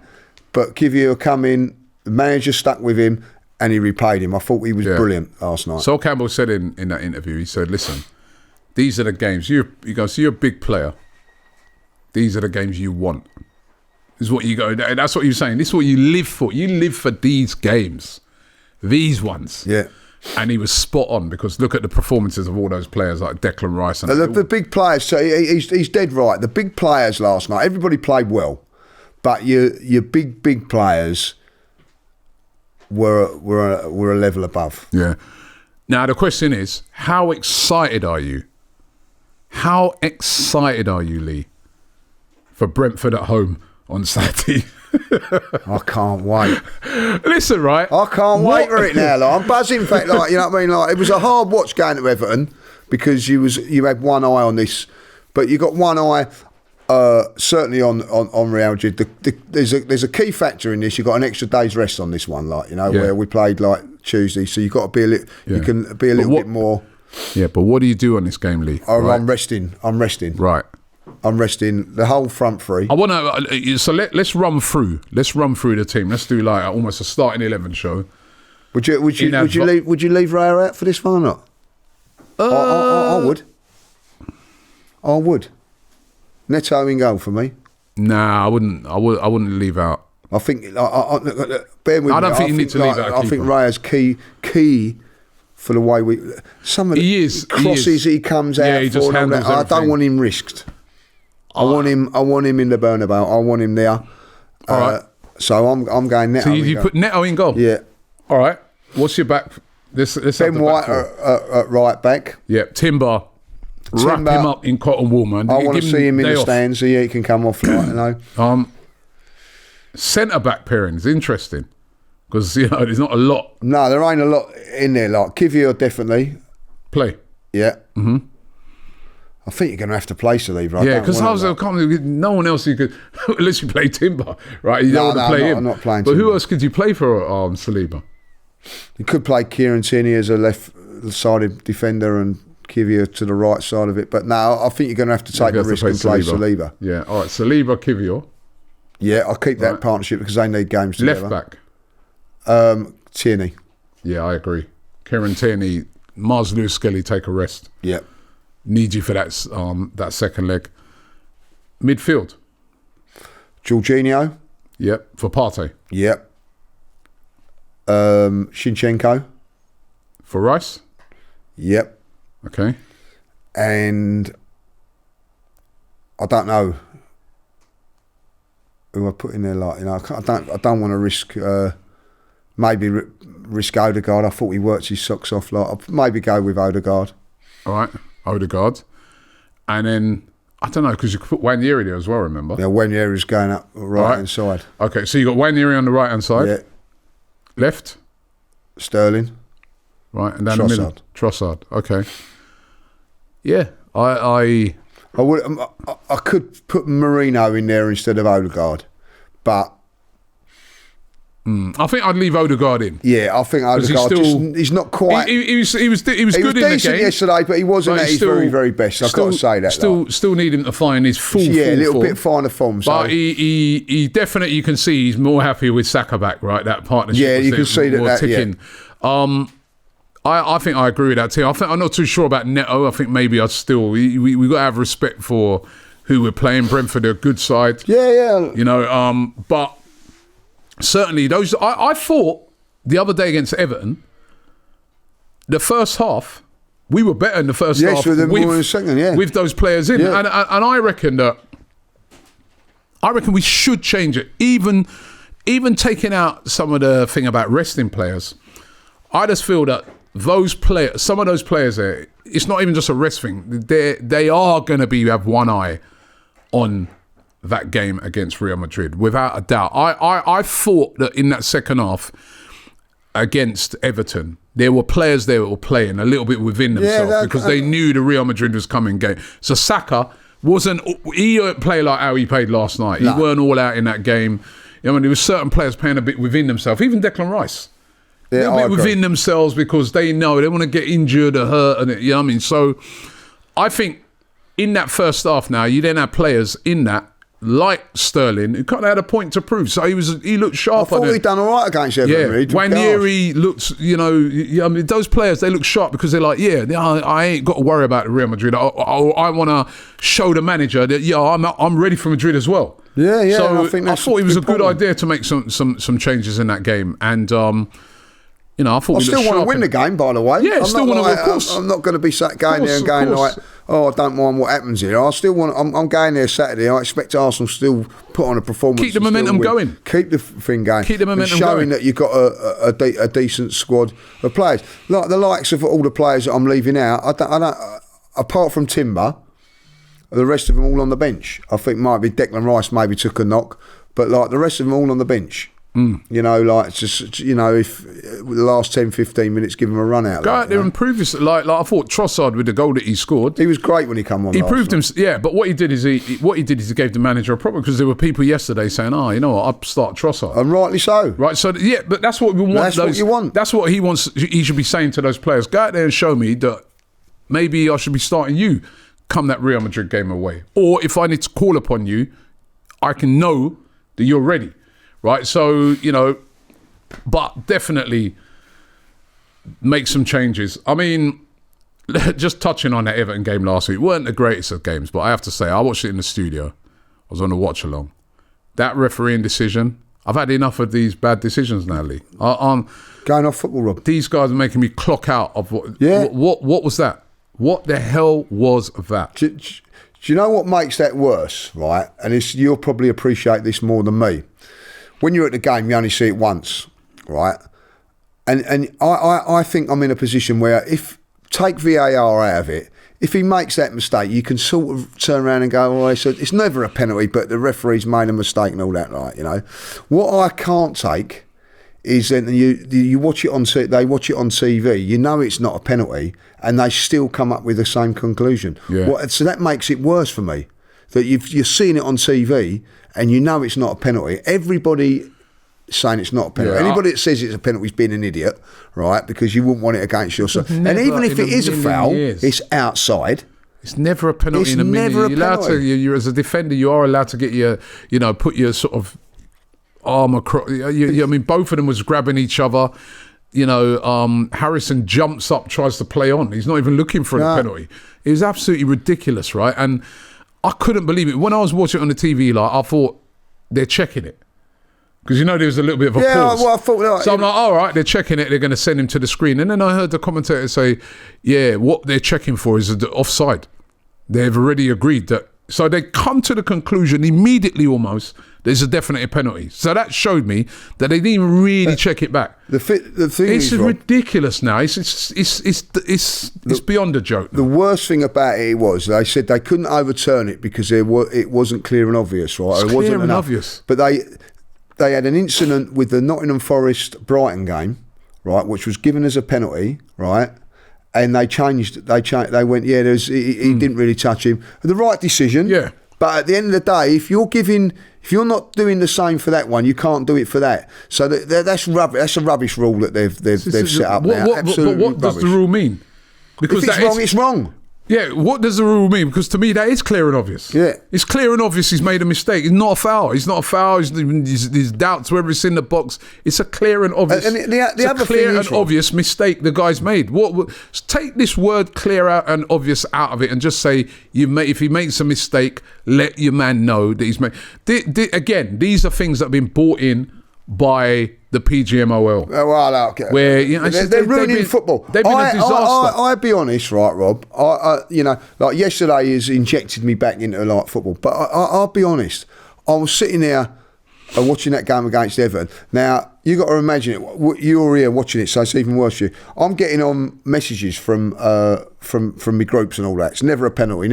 but Kivior come in, the manager stuck with him, and he repaid him. I thought he was brilliant last night. Sol Campbell said in that interview, he said, "Listen, these are the games. You're a big player. These are the games you want. This is what you go. That's what you're saying. This is what you live for. You live for these games, these ones." Yeah. And he was spot on, because look at the performances of all those players like Declan Rice and the big players. So he's dead right. The big players last night, everybody played well, but your big players were a level above. Yeah. Now the question is, how excited are you? How excited are you, Lee, for Brentford at home on Saturday? I can't wait. Listen, right? I can't wait for it now. Like, I'm buzzing. In fact, like, you know what I mean. Like, it was a hard watch going to Everton, because you had one eye on this, but you got one eye certainly on Real Madrid. There's a key factor in this. You got an extra day's rest on this one, like, you know, where we played like Tuesday, so you got to be a little. You can be a little bit more. Yeah, but what do you do on this game, Lee? I'm resting. Right. I'm resting the whole front three. I want to. So let's run through. Let's run through the team. Let's do like almost a starting 11 show. Would you leave Raya out for this one or not? I would. I would. Neto in goal for me. Nah, I wouldn't. I wouldn't leave out. I think. Bear with me. I don't think you need to leave out. I think Raya's key for the way some of the crosses he comes out. He just handles everything. I don't want him risked. I want him in the Bernabeu. I want him there. All right. So I'm going Neto. So you put Neto in goal? Yeah. All right. What's your back? Let's Ben White at right back. Yeah. Timber. Wrap him up in cotton wool, man. I want to see him in the stands so he can come off, like, you know. Centre back pairings, interesting, because there's not a lot. No, there ain't a lot in there. Like Kivior definitely play. Yeah. Mm-hmm. I think you're going to have to play Saliba. Yeah, because no one else you could, unless you play Timber, right? You don't want to play him. I'm not playing. But Timber. Who else could you play for Saliba? You could play Kieran Tierney as a left-sided defender and Kivior to the right side of it. But no, I think you're going to have to take the risk and play Saliba. Yeah, all right. Saliba, Kivior. Yeah, I'll keep that partnership because they need games together. Left back. Tierney. Yeah, I agree. Kieran Tierney, Mars Lewis Skelly, take a rest. Yeah. Need you for that second leg. Midfield. Jorginho. Yep. For Partey. Yep. Shinchenko. For Rice. Yep. Okay. And I don't know who I put in there. Like, I don't want to risk. Maybe risk Odegaard. I thought he worked his socks off. Like, I'll maybe go with Odegaard. All right, Odegaard, and then I don't know, because you could put Wanyeri there as well. Remember? Yeah, Wanyeri's going up right hand side. Okay, so you got Wanyeri on the right hand side. Yeah. Left. Sterling. Right, and down the middle. Trossard. Okay. Yeah, I could put Marino in there instead of Odegaard, but I think I'd leave Odegaard in. Yeah, I think Odegaard he's not quite. He was good in the game yesterday, but he wasn't at his very, very best. I've got to say that. Still need him to find his full a little form. bit finer form. So. But he definitely, you can see he's more happy with Saka back, right? That partnership. Yeah, you can see that. Ticking. Yeah. I think I agree with that too. I'm not too sure about Neto. I think maybe I'd still we got to have respect for who we're playing. Brentford are a good side. Yeah. But certainly those. I thought the other day against Everton, the first half we were better in the first half. Yes, with those players in, and I reckon we should change it. Even taking out some of the thing about resting players. I just feel that those players, some of those players there, it's not even just a rest thing. They are going to have one eye on that game against Real Madrid, without a doubt. I thought that in that second half against Everton, there were players there that were playing a little bit within themselves because they knew the Real Madrid was coming game. So Saka he didn't play like how he played last night. No. He weren't all out in that game. I mean, there were certain players playing a bit within themselves, even Declan Rice. Yeah, a bit within themselves because they know they want to get injured or hurt, and you know what I mean. So, I think in that first half now, you then have players in that like Sterling who kind of had a point to prove. So he looked sharp. I thought he'd done all right against Everton. Ranieri looks, I mean, those players, they look sharp because they're like, I ain't got to worry about Real Madrid. I want to show the manager that I'm ready for Madrid as well. Yeah. So I thought it was a good idea to make some changes in that game, and I thought I still want to win the game, by the way. Yeah, of course. I'm not going to be sat going there and going like, I don't mind what happens here. I still want. I'm going there Saturday. I expect Arsenal still put on a performance. Keep the momentum going. Keep the thing going. Keep the momentum showing going. that you've got a decent squad of players. Like the likes of all the players that I'm leaving out. I don't. Apart from Timber, the rest of them all on the bench. I think might be Declan Rice maybe took a knock, but like the rest of them all on the bench. If the last 10, 15 minutes give him a run out. Go out there and prove yourself. Like I thought Trossard with the goal that he scored. He was great when he came on. He proved himself. Yeah, but what he did is he gave the manager a problem because there were people yesterday saying, you know what, I'll start Trossard. And rightly so. Right, so yeah, but that's what we want. That's what you want. That's what he wants. He should be saying to those players, go out there and show me that maybe I should be starting you come that Real Madrid game away. Or if I need to call upon you, I can know that you're ready. Right, so, but definitely make some changes. I mean, just touching on that Everton game last week, weren't the greatest of games, but I have to say, I watched it in the studio. I was on a watch along. That refereeing decision, I've had enough of these bad decisions now, Lee. Going off football, Rob. These guys are making me clock out of what was that? What the hell was that? Do you know what makes that worse, right? And you'll probably appreciate this more than me. When you're at the game, you only see it once, right? And I think I'm in a position where take VAR out of it, if he makes that mistake, you can sort of turn around and go, so it's never a penalty, but the referee's made a mistake and all that, right? What I can't take is that you watch it they watch it on TV, you know it's not a penalty, and they still come up with the same conclusion. Yeah. So that makes it worse for me. That you're seeing it on TV and you know it's not a penalty. Everybody saying it's not a penalty. Anybody that says it's a penalty is being an idiot, right? Because you wouldn't want it against yourself. And even if it is a foul, it's outside. It's never a penalty in a million. You're allowed to. You're as a defender, you are allowed to get your, put your sort of arm across. I mean, both of them was grabbing each other. Harrison jumps up, tries to play on. He's not even looking for a penalty. It was absolutely ridiculous, right? And I couldn't believe it. When I was watching it on the TV, I thought, they're checking it. Because there was a little bit of a pause. Well, I thought... So I'm like, all right, they're checking it. They're going to send him to the screen. And then I heard the commentator say, what they're checking for is the offside. They've already agreed that... So they come to the conclusion immediately almost, there's a definite penalty. So that showed me that they didn't even really check it back. The thing is, ridiculous now. It's beyond a joke now. The worst thing about it was they said they couldn't overturn it because it wasn't clear and obvious, right? It's clear and obvious. But they had an incident with the Nottingham Forest Brighton game, right, which was given as a penalty, right? And they changed. They went, he didn't really touch him. The right decision. Yeah. But at the end of the day, if you're not doing the same for that one, you can't do it for that. So that's rubbish. That's a rubbish rule that they've set up now. Absolutely what does the rule mean? Because if it's wrong, it's wrong. Yeah, what does the rule mean? Because to me, that is clear and obvious. Yeah. It's clear and obvious he's made a mistake. It's not a foul. He's not a foul. There's doubts whether it's in the box. It's a clear and obvious, obvious mistake the guy's made. Take this word clear out and obvious out of it and just say, if he makes a mistake, let your man know that he's made. Again, these are things that have been bought in by the PGMOL. Well, okay. Where they're ruining football. They've been a disaster. I'll be honest, right, Rob. Like yesterday has injected me back into football. But I'll be honest. I was sitting there watching that game against Everton. Now, You got to imagine it. You're here watching it, so it's even worse for you. I'm getting on messages from my groups and all that. It's never a penalty,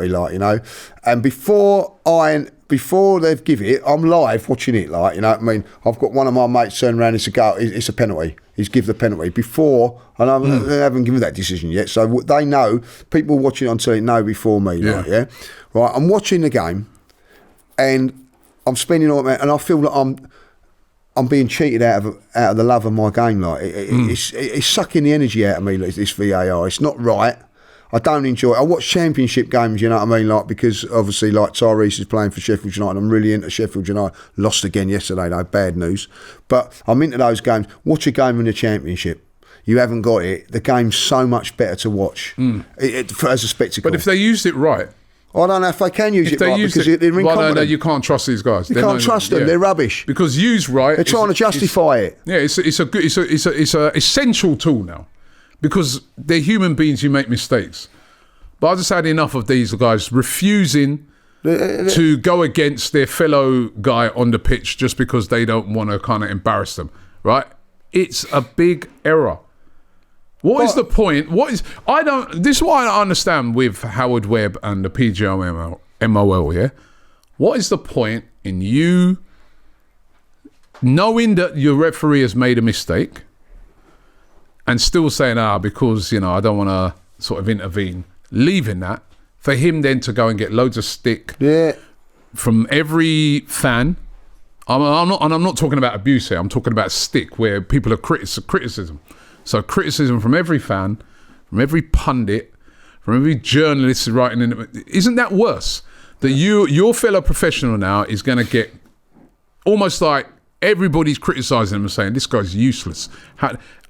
like, you know. And before they've given it, I'm live watching it, like, you know what I mean. I've got one of my mates turn around and say, "Go, it's a penalty." He's give the penalty before, and they haven't given that decision yet. So they know. People watching it on telly know before me, like, yeah. Right, I'm watching the game, and I'm spending all that, and I feel like I'm being cheated out of the love of my game. Like it's sucking the energy out of me. This VAR, it's not right. I don't enjoy it. I watch championship games, you know what I mean, like, because obviously, like, Tyrese is playing for Sheffield United. I'm really into Sheffield United. Lost again yesterday, though. Bad news. But I'm into those games. Watch a game in the championship. You haven't got it. The game's so much better to watch as a spectacle. But if they used it right. I don't know if they can use it right, because they're incompetent. No, you can't trust these guys. You can't trust them. They're rubbish. Because used right, they're trying to justify it. Yeah, it's a essential tool now, because they're human beings who make mistakes. But I just had enough of these guys refusing to go against their fellow guy on the pitch just because they don't want to kind of embarrass them. Right? It's a big error. What is the point? This is what I understand with Howard Webb and the PGMOL, yeah? What is the point in you knowing that your referee has made a mistake and still saying, because, you know, I don't want to sort of intervene, leaving that for him then to go and get loads of stick from every fan? I'm not talking about abuse here. I'm talking about stick, where people are criticism. So criticism from every fan, from every pundit, from every journalist writing in it. Isn't that worse? That your fellow professional now is going to get almost like everybody's criticising him and saying, this guy's useless.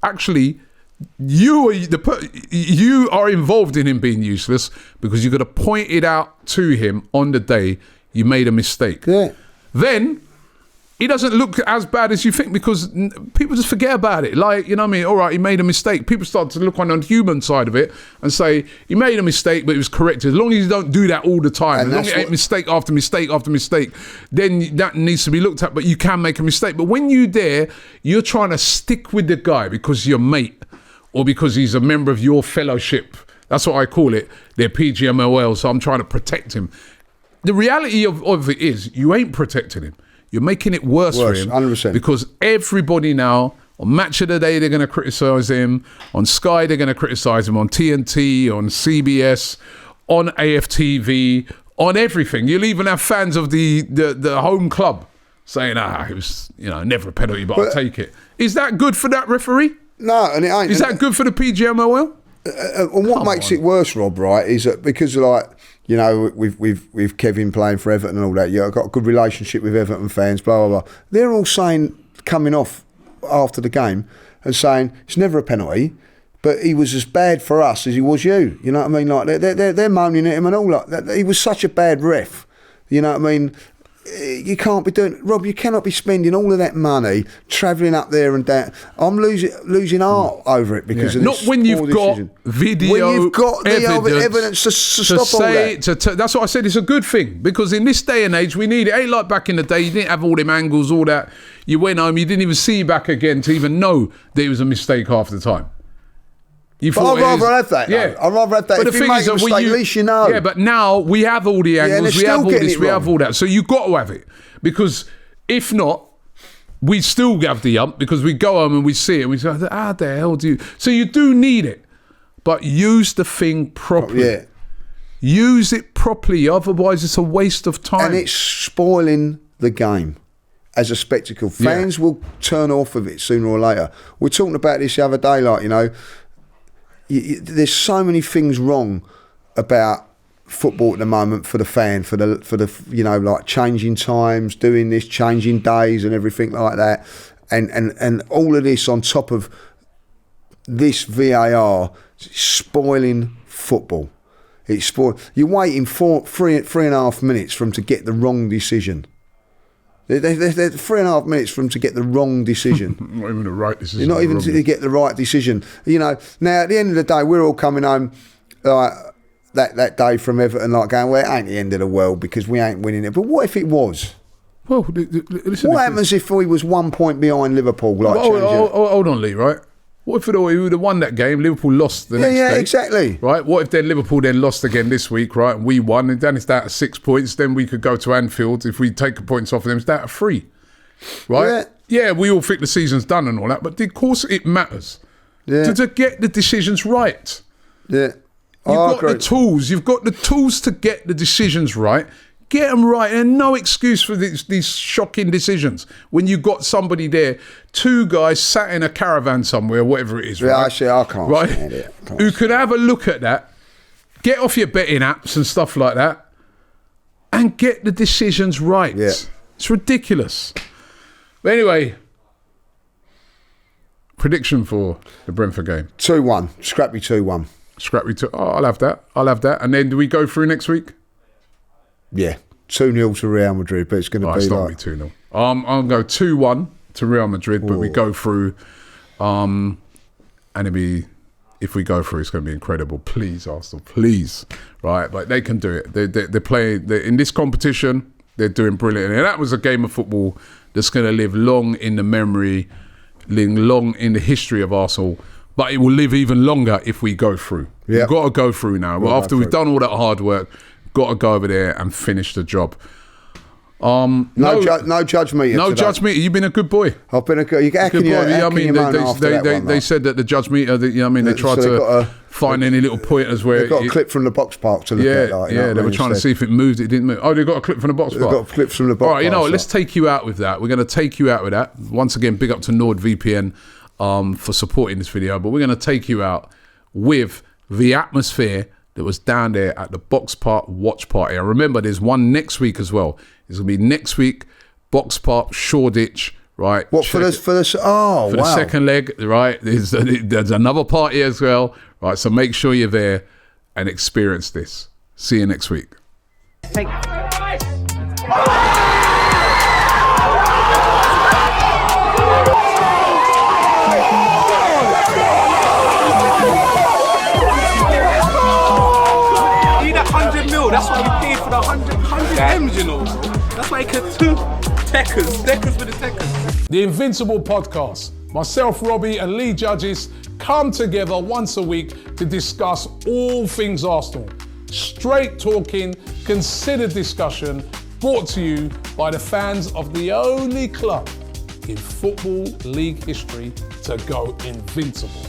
Actually, you are involved in him being useless, because you've got to point it out to him on the day you made a mistake. Yeah. Then he doesn't look as bad as you think, because people just forget about it. Like, you know what I mean? All right, he made a mistake. People start to look on the human side of it and say, he made a mistake, but it was corrected. As long as you don't do that all the time, as long as it ain't mistake after mistake after mistake, then that needs to be looked at. But you can make a mistake. But when you're trying to stick with the guy because you're mate, or because he's a member of your fellowship. That's what I call it. They're PGMOL, so I'm trying to protect him. The reality of it is, you ain't protecting him. You're making it worse for him. 100%. Because everybody now, on Match of the Day, they're going to criticise him. On Sky, they're going to criticise him. On TNT, on CBS, on AFTV, on everything. You'll even have fans of the home club saying, it was, you know, never a penalty, but I'll take it. Is that good for that referee? No, and it ain't. Is that good for the PGMOL? And what makes it worse, Rob, right, is that because, like, you know, with Kevin playing for Everton and all that, I've got a good relationship with Everton fans, blah, blah, blah. They're all saying, coming off after the game and saying, it's never a penalty, but he was as bad for us as he was you. You know what I mean? Like, they're moaning at him and all that. He was such a bad ref. You know what I mean? You can't be doing, Rob. You cannot be spending all of that money travelling up there and down. I'm losing heart over it because of not this when you've got decision. video, when you've got the evidence to stop all that. That's what I said. It's a good thing, because in this day and age, we need it. Ain't like back in the day. You didn't have all them angles, all that. You went home. You didn't even see back again to even know that it was a mistake half the time. I'd rather have that. Yeah, I'd rather have that. But if you make a mistake, at least you know. Yeah, but now we have all the angles, we have all this, we have all that. So you've got to have it, because if not, we still have the ump, because we go home and we see it and we say, how the hell do you? So you do need it, but use the thing properly. Yeah. Use it properly, otherwise it's a waste of time. And it's spoiling the game as a spectacle. Fans will turn off of it sooner or later. We're talking about this the other day, like, you know, there's so many things wrong about football at the moment for the fan, for the you know, like changing times, doing this, changing days and everything like that, and all of this on top of this VAR spoiling football. It's you're waiting for three and a half minutes for them to get the wrong decision. They're 3.5 minutes for them to get the wrong decision. Not even the right decision. You're not even to get the right decision. You know, now at the end of the day, we're all coming home like that day from Everton, like going, well, it ain't the end of the world because we ain't winning it. But what if it was? Well, listen. What happens if we was 1 point behind Liverpool? Like, Hold on, Lee. Right. What if we would have won that game? Liverpool lost the next day. Yeah, exactly. Right. What if then Liverpool then lost again this week? Right, and we won, and then it's down to 6 points. Then we could go to Anfield. If we take the points off of them, it's down to 3. Right. Yeah. We all think the season's done and all that, but of course it matters. Yeah. To get the decisions right. Yeah. You've got the tools. You've got the tools to get the decisions right. Get them right, and no excuse for these shocking decisions. When you got somebody there, 2 guys sat in a caravan somewhere, whatever it is, Yeah, right? actually, I can't stand it. Who could have a look at that, get off your betting apps and stuff like that, and get the decisions right. Yeah. It's ridiculous. But anyway, prediction for the Brentford game. 2-1. Scrappy 2-1. Scrappy 2. Oh, I'll have that. And then do we go through next week? Yeah, 2-0 to Real Madrid, but it's going to be it's not like... going to be 2-0. I'll go 2-1 to Real Madrid, but we go through, and if we go through, it's going to be incredible. Please, Arsenal, please. Right, but they can do it. They're playing, in this competition, they're doing brilliant. And that was a game of football that's going to live long in the memory, long in the history of Arsenal, but it will live even longer if we go through. Yep. We've got to go through now. Well, after we've done all that hard work, got to go over there and finish the job. No judge meter. No today. judge meter. You've been a good boy. I've been a good. How can you? I mean, they said that the judge meter. They tried to find any little pointers where they got a clip from the box park to look at. Like, they were trying to see if it moved. It didn't move. Oh, they got a clip from the box park. They got clips from the box park. All right, you know what? Let's take you out with that. We're going to take you out with that. Once again, big up to NordVPN for supporting this video. But we're going to take you out with the atmosphere that was down there at the Box Park watch party. I remember there's one next week as well. It's going to be next week, Box Park, Shoreditch, right? What, for the second leg, right? There's another party as well, right? So make sure you're there and experience this. See you next week. That's why we paid for the 100 M's, you know. That's why I could do Deccers with the Deccers. The Invincible podcast. Myself, Robbie, and Lee Judges come together once a week to discuss all things Arsenal. Straight talking, considered discussion, brought to you by the fans of the only club in Football League history to go invincible.